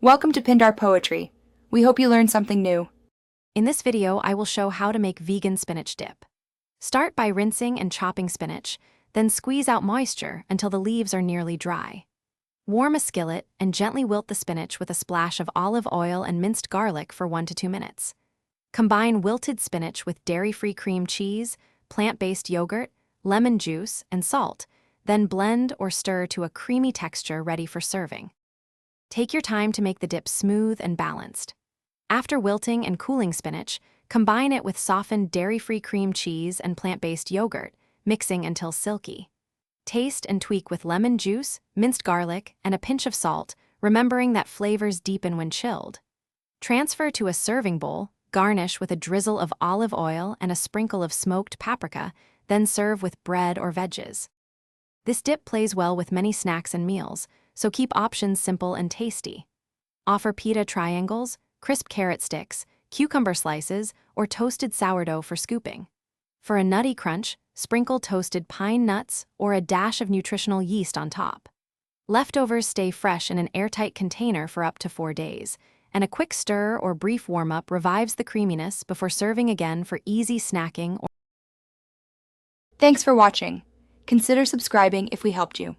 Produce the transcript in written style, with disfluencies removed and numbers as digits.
Welcome to Pindar Poetry. We hope you learned something new. In this video, I will show how to make vegan spinach dip. Start by rinsing and chopping spinach, then squeeze out moisture until the leaves are nearly dry. Warm a skillet and gently wilt the spinach with a splash of olive oil and minced garlic for 1 to 2 minutes. Combine wilted spinach with dairy-free cream cheese, plant-based yogurt, lemon juice, and salt, then blend or stir to a creamy texture ready for serving. Take your time to make the dip smooth and balanced. After wilting and cooling spinach, combine it with softened dairy-free cream cheese and plant-based yogurt, mixing until silky. Taste and tweak with lemon juice, minced garlic, and a pinch of salt, remembering that flavors deepen when chilled. Transfer to a serving bowl, garnish with a drizzle of olive oil and a sprinkle of smoked paprika, then serve with bread or veggies. This dip plays well with many snacks and meals, so keep options simple and tasty. Offer pita triangles, crisp carrot sticks, cucumber slices, or toasted sourdough for scooping. For a nutty crunch, sprinkle toasted pine nuts or a dash of nutritional yeast on top. Leftovers stay fresh in an airtight container for up to 4 days, and a quick stir or brief warm-up revives the creaminess before serving again for easy snacking. Thanks for watching. Consider subscribing if we helped you.